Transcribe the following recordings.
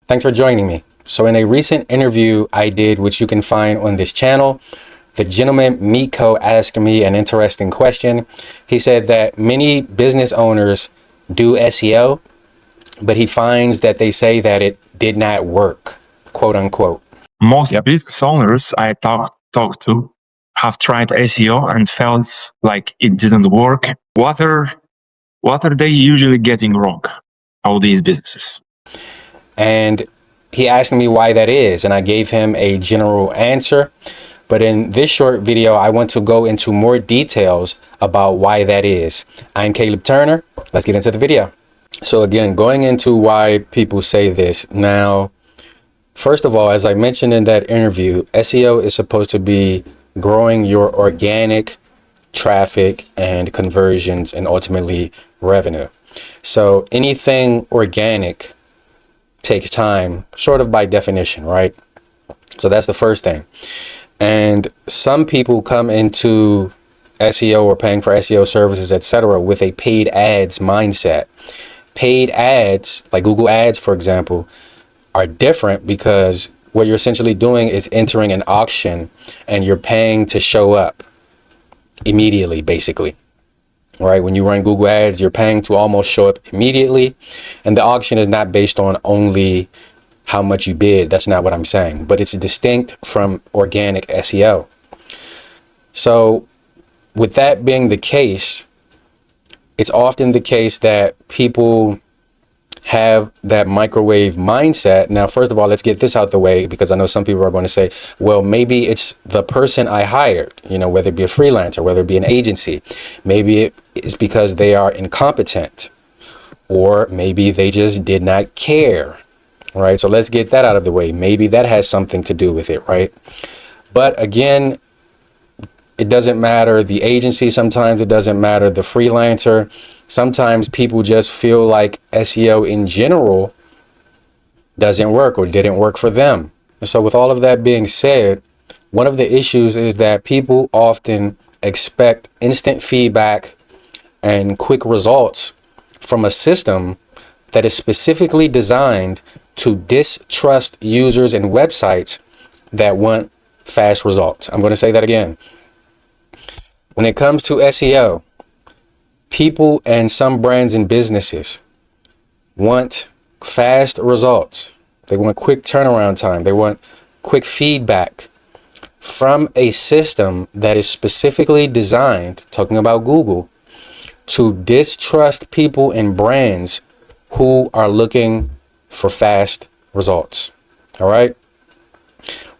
Thanks for joining me. So in a recent interview I did, which you can find on this channel, the gentleman Miko asked me an interesting question. He said that many business owners do SEO, but he finds that they say that it did not work, quote unquote. Most business owners I talk to have tried SEO and felt like it didn't work. What are they usually getting wrong? All these businesses. And he asked me why that is, and I gave him a general answer. But in this short video, I want to go into more details about why that is. I'm Caleb Turner. Let's get into the video. So again, going into why people say this. Now, first of all, as I mentioned in that interview, SEO is supposed to be growing your organic traffic and conversions and ultimately revenue. So anything organic takes time, sort of by definition, right? So that's the first thing. And some people come into SEO or paying for SEO services, etc., with a paid ads mindset. Paid ads, like Google ads, for example, are different because what you're essentially doing is entering an auction and you're paying to show up immediately, basically. Right? When you run Google ads, you're paying to almost show up immediately. And the auction is not based on only how much you bid. That's not what I'm saying, but it's distinct from organic SEO. So with that being the case, it's often the case that people have that microwave mindset. Now, first of all, let's get this out the way, because I know some people are going to say, well, maybe it's the person I hired, whether it be a freelancer, whether it be an agency. Maybe it's because they are incompetent, or maybe they just did not care, right? So let's get that out of the way. Maybe that has something to do with it, right? But again, it doesn't matter the agency. Sometimes it doesn't matter the freelancer. Sometimes people just feel like SEO in general doesn't work or didn't work for them. And so with all of that being said, one of the issues is that people often expect instant feedback and quick results from a system that is specifically designed to distrust users and websites that want fast results. I'm going to say that again. When it comes to SEO, people and some brands and businesses want fast results. They want quick turnaround time. They want quick feedback from a system that is specifically designed, talking about Google, to distrust people and brands who are looking for fast results. All right.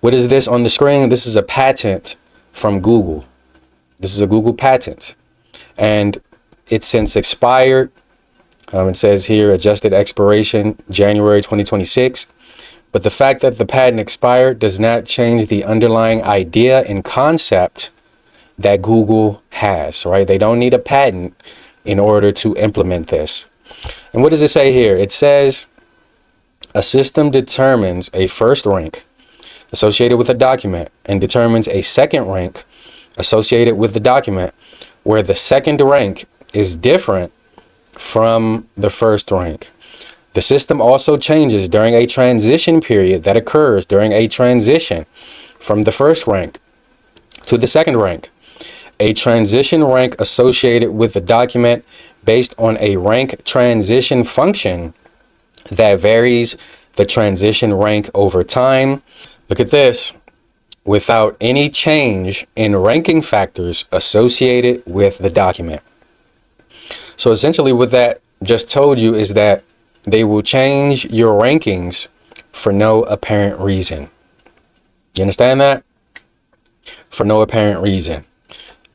What is this on the screen? This is a patent from Google. This is a Google patent, and it's since expired. It says here adjusted expiration January 2026. But the fact that the patent expired does not change the underlying idea and concept that Google has, right? They don't need a patent in order to implement this. And what does it say here? It says a system determines a first rank associated with a document and determines a second rank associated with the document where the second rank is different from the first rank. The system also changes during a transition period that occurs during a transition from the first rank to the second rank. A transition rank associated with the document based on a rank transition function that varies the transition rank over time. Look at this. Without any change in ranking factors associated with the document. So essentially what that just told you is that they will change your rankings for no apparent reason. You understand that? For no apparent reason.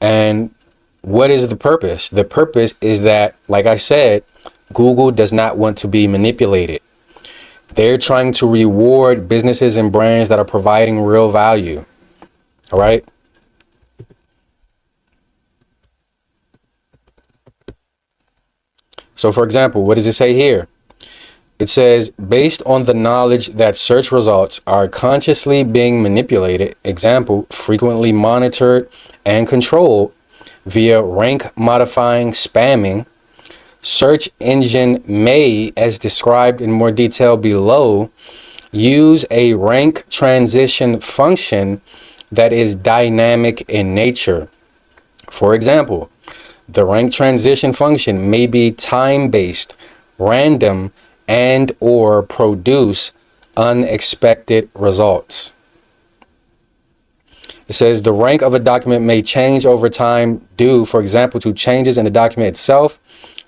And what is the purpose? The purpose is that, like I said, Google does not want to be manipulated. They're trying to reward businesses and brands that are providing real value. All right. So, for example, what does it say here? It says, based on the knowledge that search results are consciously being manipulated, example, frequently monitored and controlled via rank modifying spamming, search engine may, as described in more detail below, use a rank transition function that is dynamic in nature. For example, the rank transition function may be time-based, random, and or produce unexpected results. It says the rank of a document may change over time due, for example, to changes in the document itself,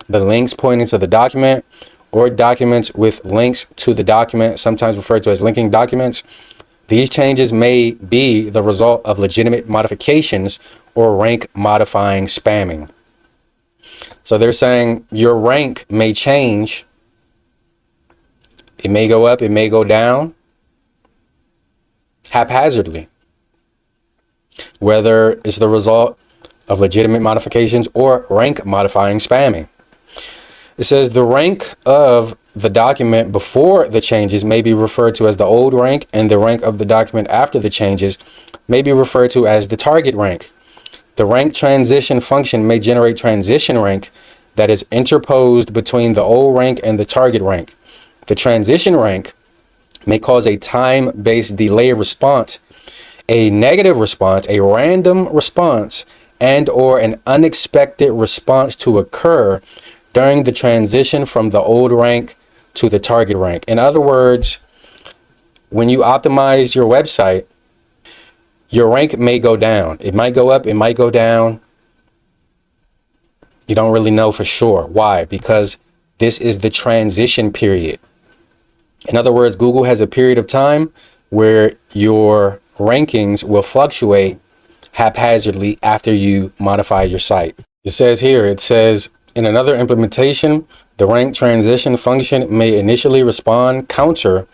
the links pointing to the document, or documents with links to the document, sometimes referred to as linking documents. These changes may be the result of legitimate modifications or rank modifying spamming. So they're saying your rank may change. It may go up, it may go down haphazardly, whether it's the result of legitimate modifications or rank modifying spamming. It says the rank of the document before the changes may be referred to as the old rank, and the rank of the document after the changes may be referred to as the target rank. The rank transition function may generate transition rank that is interposed between the old rank and the target rank. The transition rank may cause a time-based delay response, a negative response, a random response, and or an unexpected response to occur during the transition from the old rank to the target rank. In other words, when you optimize your website, your rank may go down. It might go up, it might go down. You don't really know for sure. Why? Because this is the transition period. In other words, Google has a period of time where your rankings will fluctuate haphazardly after you modify your site. It says here, in another implementation, the rank transition function may initially respond counter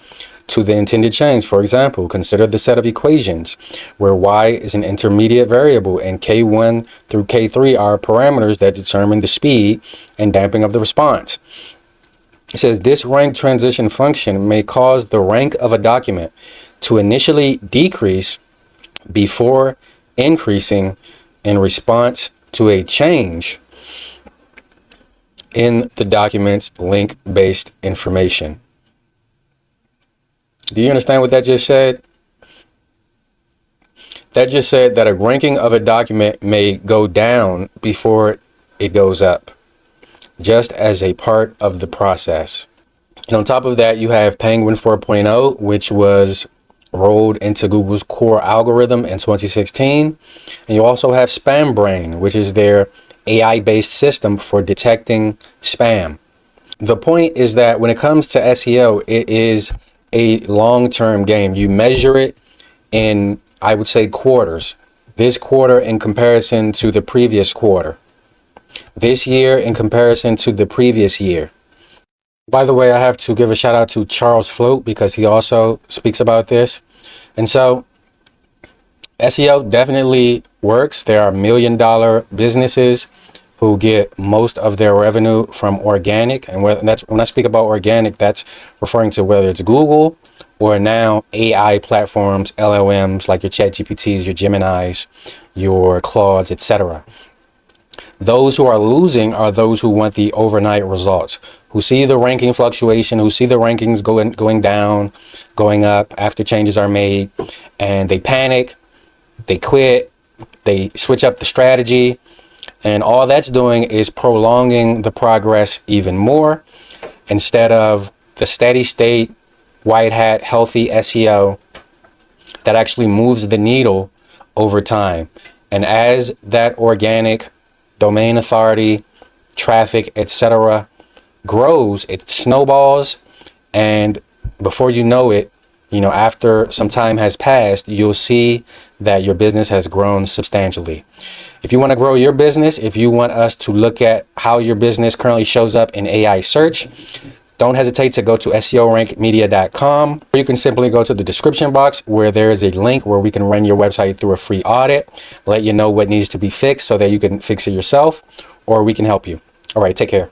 to the intended change. For example, consider the set of equations where y is an intermediate variable and k1 through k3 are parameters that determine the speed and damping of the response. It says this rank transition function may cause the rank of a document to initially decrease before increasing in response to a change in the document's link-based information. Do you understand what that just said? That just said that a ranking of a document may go down before it goes up, just as a part of the process. And on top of that, you have Penguin 4.0, which was rolled into Google's core algorithm in 2016. And you also have Spam Brain, which is their AI-based system for detecting spam. The point is that when it comes to SEO, it is a long-term game. You measure it in, I would say, quarters. This quarter in comparison to the previous quarter. This year in comparison to the previous year. By the way, I have to give a shout out to Charles Float because he also speaks about this. And so SEO definitely works. There are $1 million businesses who get most of their revenue from organic. And when I speak about organic, that's referring to whether it's Google or now AI platforms, LLMs like your ChatGPTs, your Geminis, your Claudes, etc. Those who are losing are those who want the overnight results, who see the ranking fluctuation, who see the rankings going down, going up after changes are made, and they panic, they quit, they switch up the strategy, and all that's doing is prolonging the progress even more instead of the steady state, white hat, healthy SEO that actually moves the needle over time. And as that organic domain authority, traffic, etc. grows, it snowballs, and before you know it, after some time has passed, you'll see that your business has grown substantially. If you want to grow your business, if you want us to look at how your business currently shows up in AI search, don't hesitate to go to SEOrankmedia.com. You can simply go to the description box where there is a link where we can run your website through a free audit, let you know what needs to be fixed so that you can fix it yourself, or we can help you. All right, take care.